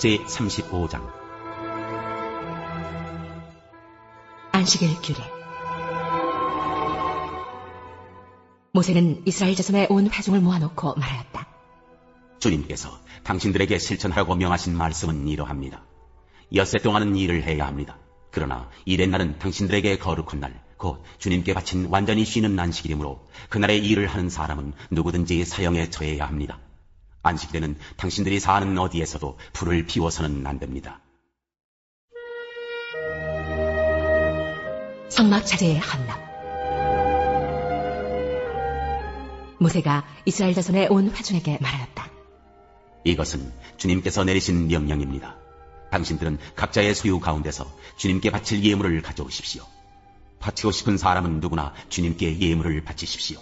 제35장 안식일 규례. 모세는 이스라엘 자손의 온 회중을 모아놓고 말하였다. 주님께서 당신들에게 실천하라고 명하신 말씀은 이러합니다. 엿새 동안은 일을 해야 합니다. 그러나 일의 날은 당신들에게 거룩한 날, 곧 주님께 바친 완전히 쉬는 안식일이므로 그날에 일을 하는 사람은 누구든지 사형에 처해야 합니다. 안식일에는 당신들이 사는 어디에서도 불을 피워서는 안 됩니다. 성막 자재의 헌납. 모세가 이스라엘 자손의 온 회중에게 말하였다. 이것은 주님께서 내리신 명령입니다. 당신들은 각자의 소유 가운데서 주님께 바칠 예물을 가져오십시오. 바치고 싶은 사람은 누구나 주님께 예물을 바치십시오.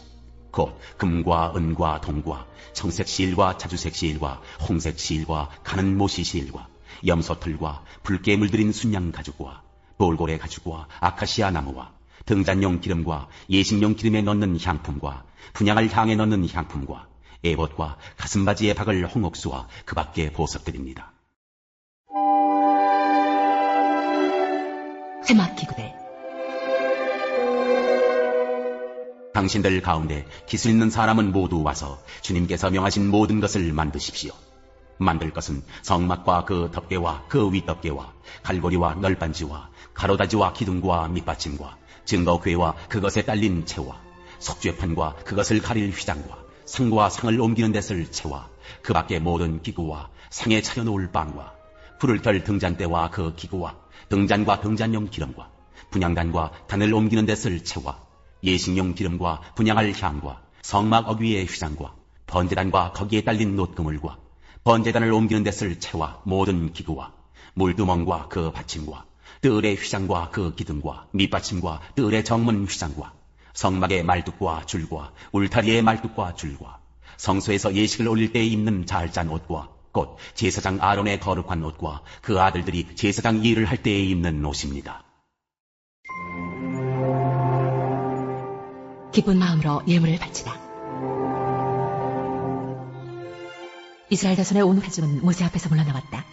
곧 금과 은과 동과 청색 실과 자주색 실과 홍색 실과 가는 모시 실과 염소털과 붉게 물들인 순양 가죽과 돌고래 가죽과 아카시아 나무와 등잔용 기름과 예식용 기름에 넣는 향품과 분향할 향에 넣는 향품과 에봇과 가슴바지에 박을 홍옥수와 그 밖의 보석들입니다. 회막기구들. 당신들 가운데 기술 있는 사람은 모두 와서 주님께서 명하신 모든 것을 만드십시오. 만들 것은 성막과 그 덮개와 그 윗덮개와 갈고리와 널빤지와 가로다지와 기둥과 밑받침과 증거궤와 그것에 딸린 채와 석죄판과 그것을 가릴 휘장과 상과 상을 옮기는 데를 채와 그 밖의 모든 기구와 상에 차려놓을 빵과 불을 켤 등잔대와 그 기구와 등잔과 등잔용 기름과 분향단과 단을 옮기는 데를 채와 예식용 기름과 분향할 향과 성막 어귀의 휘장과 번제단과 거기에 딸린 놋그물과 번제단을 옮기는 데를 채와 모든 기구와 물두멍과 그 받침과 뜰의 휘장과 그 기둥과 밑받침과 뜰의 정문 휘장과 성막의 말뚝과 줄과 울타리의 말뚝과 줄과 성소에서 예식을 올릴 때 입는 잘 짠 옷과 곧 제사장 아론의 거룩한 옷과 그 아들들이 제사장 일을 할 때에 입는 옷입니다. 기쁜 마음으로 예물을 바치다. 이스라엘 자손의 온 회중은 모세 앞에서 물러나왔다.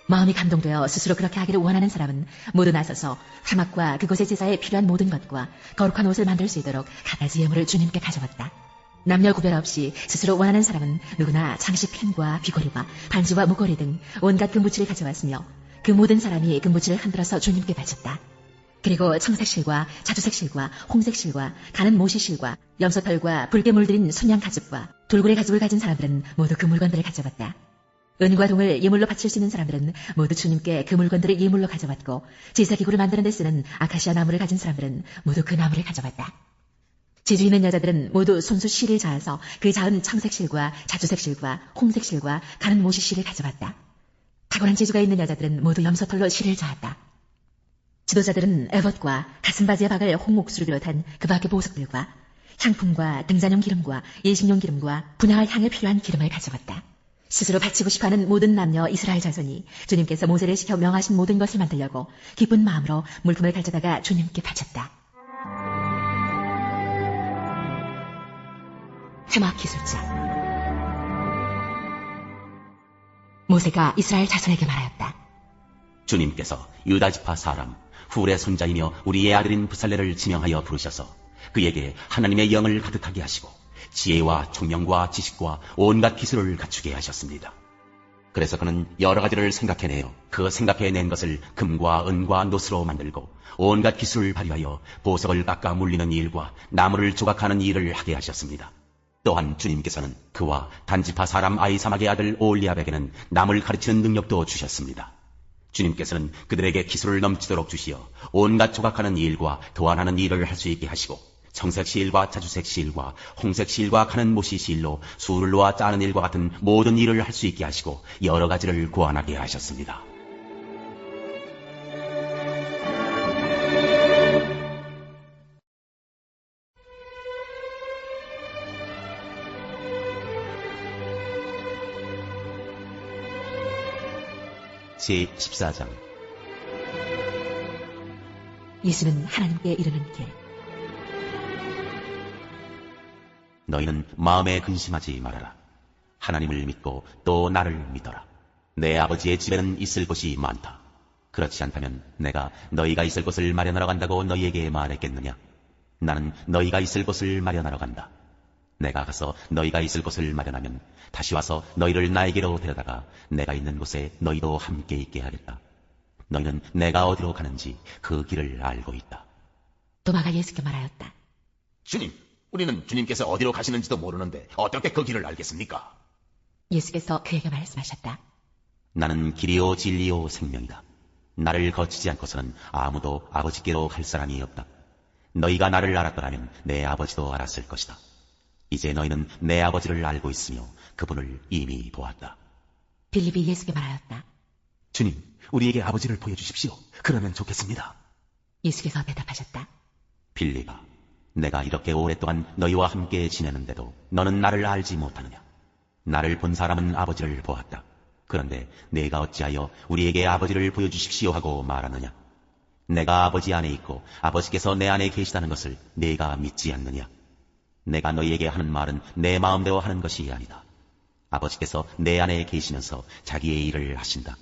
마음이 감동되어 스스로 그렇게 하기를 원하는 사람은 모두 나서서 회막과 그곳의 제사에 필요한 모든 것과 거룩한 옷을 만들 수 있도록 갖가지 예물을 주님께 가져왔다. 남녀 구별 없이 스스로 원하는 사람은 누구나 장식 펜과 귀고리와 반지와 목걸이 등 온갖 금부치를 가져왔으며 그 모든 사람이 금부치를 흔들어서 주님께 바쳤다. 그리고 청색실과 자주색실과 홍색실과 가는 모시실과 염소털과 붉게 물들인 순양 가죽과 돌고래 가죽을 가진 사람들은 모두 그 물건들을 가져왔다. 은과 동을 예물로 바칠 수 있는 사람들은 모두 주님께 그 물건들을 예물로 가져왔고 제사기구를 만드는 데 쓰는 아카시아 나무를 가진 사람들은 모두 그 나무를 가져왔다. 재주 있는 여자들은 모두 손수 실을 자아서 그 자은 청색실과 자주색실과 홍색실과 가는 모시실을 가져왔다. 탁월한 재주가 있는 여자들은 모두 염소털로 실을 자았다. 지도자들은 에봇과 가슴바지에 박을 홍옥수를 비롯한 그 밖의 보석들과 향품과 등잔용 기름과 예식용 기름과 분향할 향에 필요한 기름을 가져왔다. 스스로 바치고 싶어하는 모든 남녀 이스라엘 자손이 주님께서 모세를 시켜 명하신 모든 것을 만들려고 기쁜 마음으로 물품을 가져다가 주님께 바쳤다. 회막 기술자. 모세가 이스라엘 자손에게 말하였다. 주님께서 유다지파 사람 훌의 손자이며 우리의 아들인 부살레를 지명하여 부르셔서 그에게 하나님의 영을 가득하게 하시고 지혜와 총명과 지식과 온갖 기술을 갖추게 하셨습니다. 그래서 그는 여러 가지를 생각해내어 그 생각해낸 것을 금과 은과 놋으로 만들고 온갖 기술을 발휘하여 보석을 깎아 물리는 일과 나무를 조각하는 일을 하게 하셨습니다. 또한 주님께서는 그와 단지파 사람 아이사막의 아들 오올리압에게는 남을 가르치는 능력도 주셨습니다. 주님께서는 그들에게 기술을 넘치도록 주시어 온갖 조각하는 일과 도안하는 일을 할 수 있게 하시고 청색 실과 자주색 실과 홍색 실과 가는 모시 실로 술을 놓아 짜는 일과 같은 모든 일을 할 수 있게 하시고 여러 가지를 고안하게 하셨습니다. 제14장 예수는 하나님께 이르는 길. 너희는 마음에 근심하지 말아라. 하나님을 믿고 또 나를 믿어라. 내 아버지의 집에는 있을 곳이 많다. 그렇지 않다면 내가 너희가 있을 곳을 마련하러 간다고 너희에게 말했겠느냐? 나는 너희가 있을 곳을 마련하러 간다. 내가 가서 너희가 있을 곳을 마련하면 다시 와서 너희를 나에게로 데려다가 내가 있는 곳에 너희도 함께 있게 하겠다. 너희는 내가 어디로 가는지 그 길을 알고 있다. 도마가 예수께 말하였다. 주님, 우리는 주님께서 어디로 가시는지도 모르는데 어떻게 그 길을 알겠습니까? 예수께서 그에게 말씀하셨다. 나는 길이요 진리요 생명이다. 나를 거치지 않고서는 아무도 아버지께로 갈 사람이 없다. 너희가 나를 알았더라면 내 아버지도 알았을 것이다. 이제 너희는 내 아버지를 알고 있으며 그분을 이미 보았다. 빌립이 예수께 말하였다. 주님, 우리에게 아버지를 보여주십시오. 그러면 좋겠습니다. 예수께서 대답하셨다. 빌립아, 내가 이렇게 오랫동안 너희와 함께 지내는데도 너는 나를 알지 못하느냐? 나를 본 사람은 아버지를 보았다. 그런데 내가 어찌하여 우리에게 아버지를 보여주십시오 하고 말하느냐? 내가 아버지 안에 있고 아버지께서 내 안에 계시다는 것을 내가 믿지 않느냐? 내가 너희에게 하는 말은 내 마음대로 하는 것이 아니다. 아버지께서 내 안에 계시면서 자기의 일을 하신다.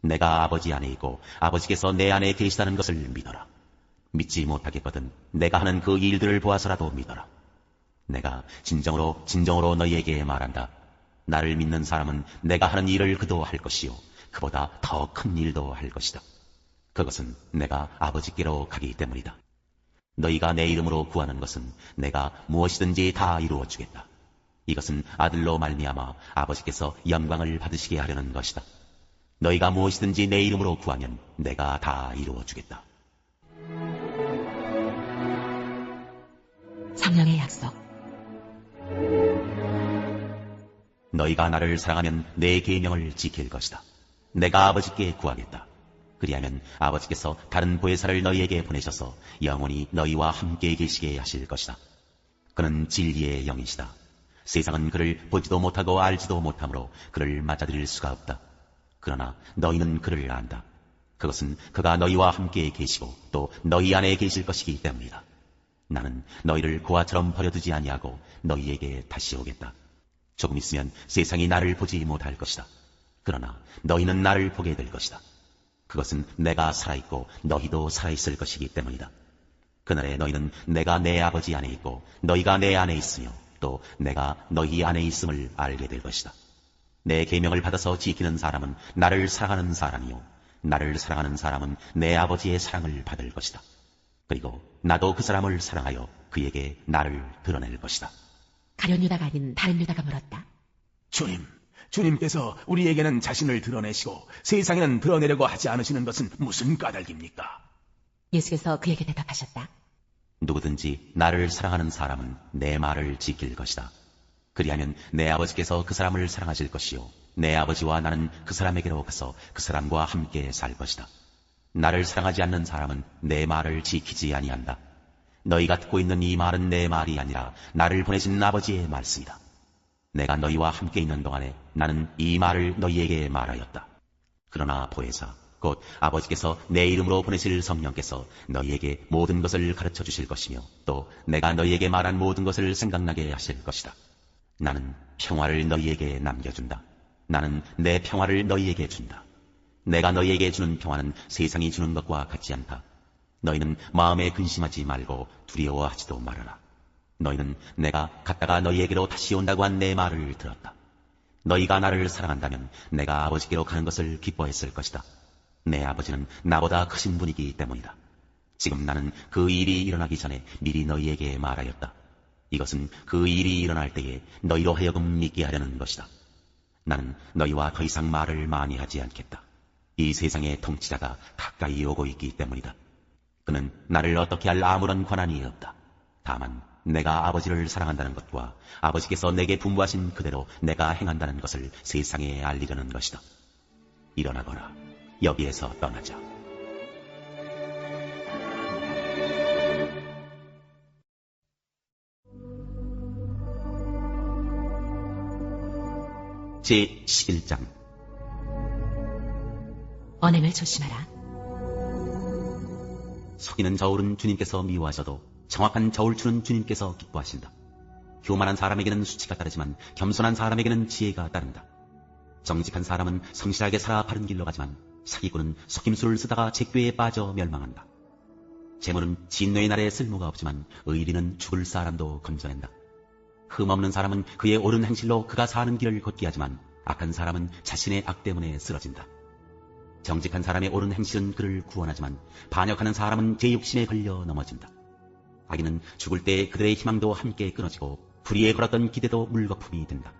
내가 아버지 안에 있고 아버지께서 내 안에 계시다는 것을 믿어라. 믿지 못하겠거든 내가 하는 그 일들을 보아서라도 믿어라. 내가 진정으로 너희에게 말한다. 나를 믿는 사람은 내가 하는 일을 그도 할 것이요 그보다 더 큰 일도 할 것이다. 그것은 내가 아버지께로 가기 때문이다. 너희가 내 이름으로 구하는 것은 내가 무엇이든지 다 이루어 주겠다. 이것은 아들로 말미암아 아버지께서 영광을 받으시게 하려는 것이다. 너희가 무엇이든지 내 이름으로 구하면 내가 다 이루어 주겠다. 성령의 약속. 너희가 나를 사랑하면 내 계명을 지킬 것이다. 내가 아버지께 구하겠다. 그리하면 아버지께서 다른 보혜사를 너희에게 보내셔서 영원히 너희와 함께 계시게 하실 것이다. 그는 진리의 영이시다. 세상은 그를 보지도 못하고 알지도 못하므로 그를 맞아들일 수가 없다. 그러나 너희는 그를 안다. 그것은 그가 너희와 함께 계시고 또 너희 안에 계실 것이기 때문이다. 나는 너희를 고아처럼 버려두지 아니하고 너희에게 다시 오겠다. 조금 있으면 세상이 나를 보지 못할 것이다. 그러나 너희는 나를 보게 될 것이다. 그것은 내가 살아있고 너희도 살아있을 것이기 때문이다. 그날에 너희는 내가 내 아버지 안에 있고 너희가 내 안에 있으며 또 내가 너희 안에 있음을 알게 될 것이다. 내 계명을 받아서 지키는 사람은 나를 사랑하는 사람이요 나를 사랑하는 사람은 내 아버지의 사랑을 받을 것이다. 그리고 나도 그 사람을 사랑하여 그에게 나를 드러낼 것이다. 가룟 유다가 아닌 다른 유다가 물었다. 주님께서 우리에게는 자신을 드러내시고 세상에는 드러내려고 하지 않으시는 것은 무슨 까닭입니까? 예수께서 그에게 대답하셨다. 누구든지 나를 사랑하는 사람은 내 말을 지킬 것이다. 그리하면 내 아버지께서 그 사람을 사랑하실 것이요 내 아버지와 나는 그 사람에게로 가서 그 사람과 함께 살 것이다. 나를 사랑하지 않는 사람은 내 말을 지키지 아니한다. 너희가 듣고 있는 이 말은 내 말이 아니라 나를 보내신 아버지의 말씀이다. 내가 너희와 함께 있는 동안에 나는 이 말을 너희에게 말하였다. 그러나 보혜사 곧 아버지께서 내 이름으로 보내실 성령께서 너희에게 모든 것을 가르쳐 주실 것이며 또 내가 너희에게 말한 모든 것을 생각나게 하실 것이다. 나는 평화를 너희에게 남겨준다. 나는 내 평화를 너희에게 준다. 내가 너희에게 주는 평화는 세상이 주는 것과 같지 않다. 너희는 마음에 근심하지 말고 두려워하지도 말아라. 너희는 내가 갔다가 너희에게로 다시 온다고 한 내 말을 들었다. 너희가 나를 사랑한다면 내가 아버지께로 가는 것을 기뻐했을 것이다. 내 아버지는 나보다 크신 분이기 때문이다. 지금 나는 그 일이 일어나기 전에 미리 너희에게 말하였다. 이것은 그 일이 일어날 때에 너희로 하여금 믿게 하려는 것이다. 나는 너희와 더 이상 말을 많이 하지 않겠다. 이 세상의 통치자가 가까이 오고 있기 때문이다. 그는 나를 어떻게 할 아무런 권한이 없다. 다만 내가 아버지를 사랑한다는 것과 아버지께서 내게 분부하신 그대로 내가 행한다는 것을 세상에 알리려는 것이다. 일어나거라. 여기에서 떠나자. 제11장 언행을 조심하라. 속이는 저울은 주님께서 미워하셔도 정확한 저울추는 주님께서 기뻐하신다. 교만한 사람에게는 수치가 따르지만 겸손한 사람에게는 지혜가 따른다. 정직한 사람은 성실하게 살아 바른 길로 가지만 사기꾼은 속임수를 쓰다가 재꾀에 빠져 멸망한다. 재물은 진노의 날에 쓸모가 없지만 의리는 죽을 사람도 건져낸다. 흠없는 사람은 그의 옳은 행실로 그가 사는 길을 걷게 하지만 악한 사람은 자신의 악 때문에 쓰러진다. 정직한 사람의 옳은 행실은 그를 구원하지만 반역하는 사람은 제 욕심에 걸려 넘어진다. 악인은 죽을 때 그들의 희망도 함께 끊어지고 불의에 걸었던 기대도 물거품이 된다.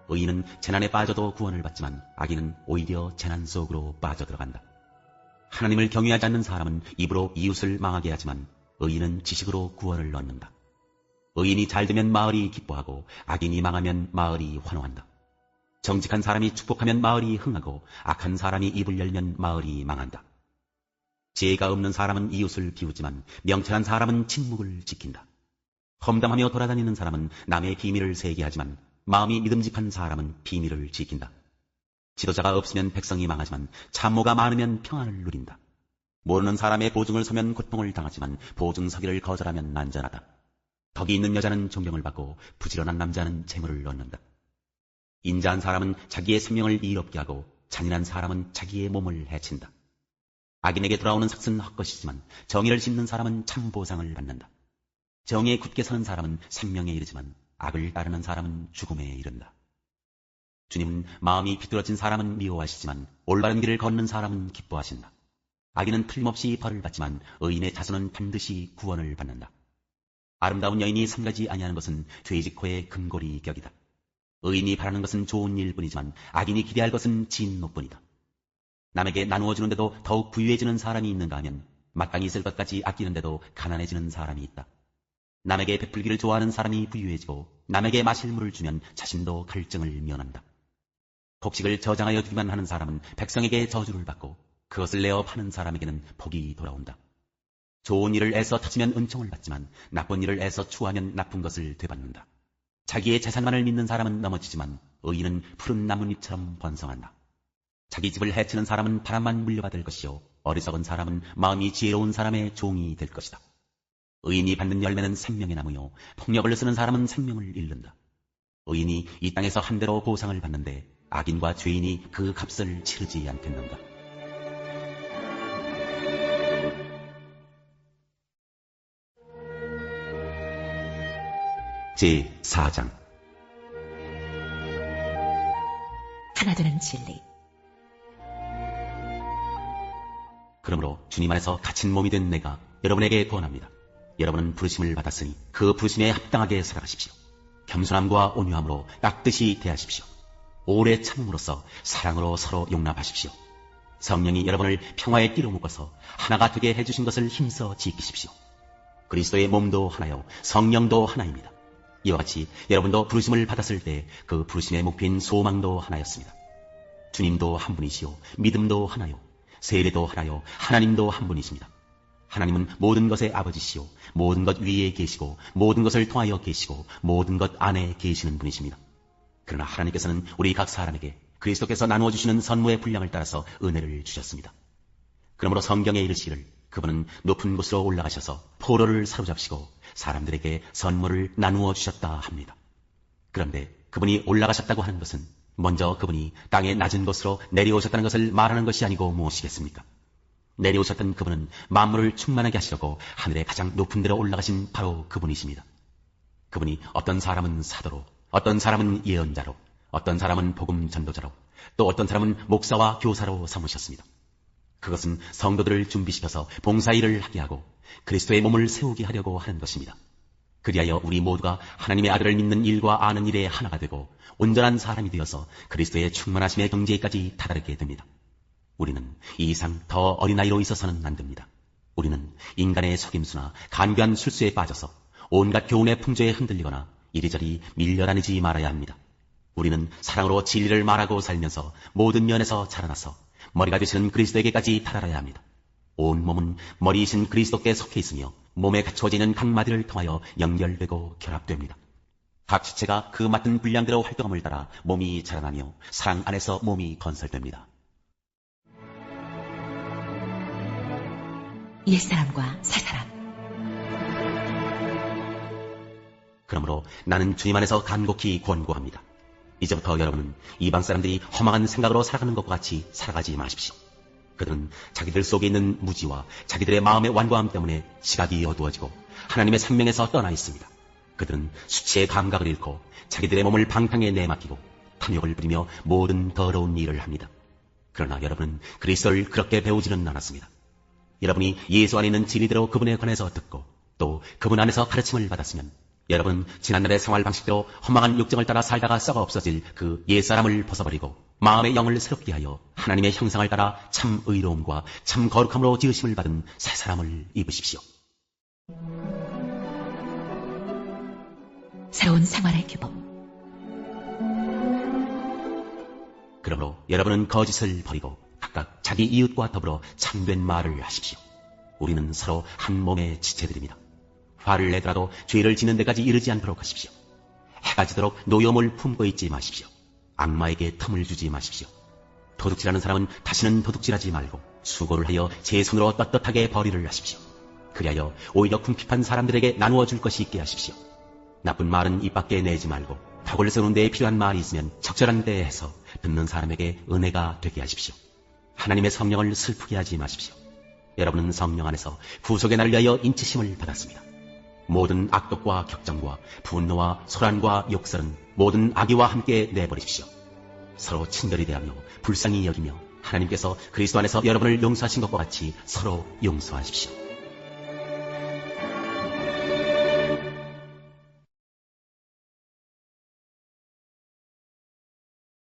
의인은 재난에 빠져도 구원을 받지만 악인은 오히려 재난 속으로 빠져들어간다. 하나님을 경외하지 않는 사람은 입으로 이웃을 망하게 하지만 의인은 지식으로 구원을 얻는다. 의인이 잘되면 마을이 기뻐하고 악인이 망하면 마을이 환호한다. 정직한 사람이 축복하면 마을이 흥하고 악한 사람이 입을 열면 마을이 망한다. 지혜가 없는 사람은 이웃을 비우지만 명철한 사람은 침묵을 지킨다. 험담하며 돌아다니는 사람은 남의 비밀을 세게 하지만 마음이 믿음직한 사람은 비밀을 지킨다. 지도자가 없으면 백성이 망하지만 참모가 많으면 평안을 누린다. 모르는 사람의 보증을 서면 고통을 당하지만 보증 서기를 거절하면 난전하다. 덕이 있는 여자는 존경을 받고 부지런한 남자는 재물을 얻는다. 인자한 사람은 자기의 생명을 이롭게 하고 잔인한 사람은 자기의 몸을 해친다. 악인에게 돌아오는 삭은 헛것이지만 정의를 씹는 사람은 참 보상을 받는다. 정의에 굳게 서는 사람은 생명에 이르지만 악을 따르는 사람은 죽음에 이른다. 주님은 마음이 비뚤어진 사람은 미워하시지만 올바른 길을 걷는 사람은 기뻐하신다. 악인은 틀림없이 벌을 받지만 의인의 자손은 반드시 구원을 받는다. 아름다운 여인이 삼가지 아니하는 것은 돼지코의 금고리 격이다. 의인이 바라는 것은 좋은 일뿐이지만 악인이 기대할 것은 진노뿐이다. 남에게 나누어주는데도 더욱 부유해지는 사람이 있는가 하면 마땅히 쓸 것까지 아끼는데도 가난해지는 사람이 있다. 남에게 베풀기를 좋아하는 사람이 부유해지고 남에게 마실 물을 주면 자신도 갈증을 면한다. 곡식을 저장하여 두기만 하는 사람은 백성에게 저주를 받고 그것을 내어 파는 사람에게는 복이 돌아온다. 좋은 일을 애써 터치면 은총을 받지만 나쁜 일을 애써 추하면 나쁜 것을 되받는다. 자기의 재산만을 믿는 사람은 넘어지지만 의인은 푸른 나뭇잎처럼 번성한다. 자기 집을 해치는 사람은 바람만 물려받을 것이요 어리석은 사람은 마음이 지혜로운 사람의 종이 될 것이다. 의인이 받는 열매는 생명의 나무요 폭력을 쓰는 사람은 생명을 잃는다. 의인이 이 땅에서 한 대로 보상을 받는데 악인과 죄인이 그 값을 치르지 않겠는가. 제4장 하나되는 진리. 그러므로 주님 안에서 갇힌 몸이 된 내가 여러분에게 권합니다. 여러분은 부르심을 받았으니 그 부르심에 합당하게 살아가십시오. 겸손함과 온유함으로 깍듯이 대하십시오. 오래 참음으로써 사랑으로 서로 용납하십시오. 성령이 여러분을 평화의 띠로 묶어서 하나가 되게 해주신 것을 힘써 지키십시오. 그리스도의 몸도 하나요 성령도 하나입니다. 이와 같이 여러분도 부르심을 받았을 때 그 부르심의 목표인 소망도 하나였습니다. 주님도 한 분이시요 믿음도 하나요 세례도 하나요 하나님도 한 분이십니다. 하나님은 모든 것의 아버지시요 모든 것 위에 계시고 모든 것을 통하여 계시고 모든 것 안에 계시는 분이십니다. 그러나 하나님께서는 우리 각 사람에게 그리스도께서 나누어 주시는 선물의 분량을 따라서 은혜를 주셨습니다. 그러므로 성경에 이르시기를 그분은 높은 곳으로 올라가셔서 포로를 사로잡으시고 사람들에게 선물을 나누어 주셨다 합니다. 그런데 그분이 올라가셨다고 하는 것은 먼저 그분이 땅의 낮은 곳으로 내려오셨다는 것을 말하는 것이 아니고 무엇이겠습니까? 내려오셨던 그분은 만물을 충만하게 하시려고 하늘의 가장 높은 데로 올라가신 바로 그분이십니다. 그분이 어떤 사람은 사도로, 어떤 사람은 예언자로, 어떤 사람은 복음 전도자로, 또 어떤 사람은 목사와 교사로 삼으셨습니다. 그것은 성도들을 준비시켜서 봉사일을 하게 하고 그리스도의 몸을 세우게 하려고 하는 것입니다. 그리하여 우리 모두가 하나님의 아들을 믿는 일과 아는 일에 하나가 되고 온전한 사람이 되어서 그리스도의 충만하심의 경지에까지 다다르게 됩니다. 우리는 이 이상 더 어린아이로 있어서는 안 됩니다. 우리는 인간의 속임수나 간교한 술수에 빠져서 온갖 교훈의 풍조에 흔들리거나 이리저리 밀려다니지 말아야 합니다. 우리는 사랑으로 진리를 말하고 살면서 모든 면에서 자라나서 머리가 되시는 그리스도에게까지 다다라야 합니다. 온 몸은 머리이신 그리스도께 속해 있으며 몸에 갖추어지는 각 마디를 통하여 연결되고 결합됩니다. 각 지체가 그 맡은 분량대로 활동함을 따라 몸이 자라나며 사랑 안에서 몸이 건설됩니다. 옛사람과 새사람. 그러므로 나는 주님 안에서 간곡히 권고합니다. 이제부터 여러분은 이방 사람들이 허망한 생각으로 살아가는 것과 같이 살아가지 마십시오. 그들은 자기들 속에 있는 무지와 자기들의 마음의 완고함 때문에 시각이 어두워지고 하나님의 생명에서 떠나 있습니다. 그들은 수치의 감각을 잃고 자기들의 몸을 방탕에 내맡기고 탐욕을 부리며 모든 더러운 일을 합니다. 그러나 여러분은 그리스도를 그렇게 배우지는 않았습니다. 여러분이 예수 안에 있는 진리대로 그분에 관해서 듣고 또 그분 안에서 가르침을 받았으면 여러분 지난날의 생활 방식대로 허망한 욕정을 따라 살다가 썩어 없어질 그 옛사람을 벗어버리고 마음의 영을 새롭게 하여 하나님의 형상을 따라 참 의로움과 참 거룩함으로 지으심을 받은 새 사람을 입으십시오. 새로운 생활의 규범. 그러므로 여러분은 거짓을 버리고 각각 자기 이웃과 더불어 참된 말을 하십시오. 우리는 서로 한 몸의 지체들입니다. 화를 내더라도 죄를 짓는 데까지 이르지 않도록 하십시오. 해가 지도록 노여움을 품고 있지 마십시오. 악마에게 틈을 주지 마십시오. 도둑질하는 사람은 다시는 도둑질하지 말고 수고를 하여 제 손으로 떳떳하게 벌이를 하십시오. 그리하여 오히려 궁핍한 사람들에게 나누어 줄 것이 있게 하십시오. 나쁜 말은 입 밖에 내지 말고 덕을 세우는 데에 필요한 말이 있으면 적절한 데에 해서 듣는 사람에게 은혜가 되게 하십시오. 하나님의 성령을 슬프게 하지 마십시오. 여러분은 성령 안에서 구속의 날을 위하여 인치심을 받았습니다. 모든 악독과 격정과 분노와 소란과 욕설은 모든 악의와 함께 내버리십시오. 서로 친절히 대하며 불쌍히 여기며 하나님께서 그리스도 안에서 여러분을 용서하신 것과 같이 서로 용서하십시오.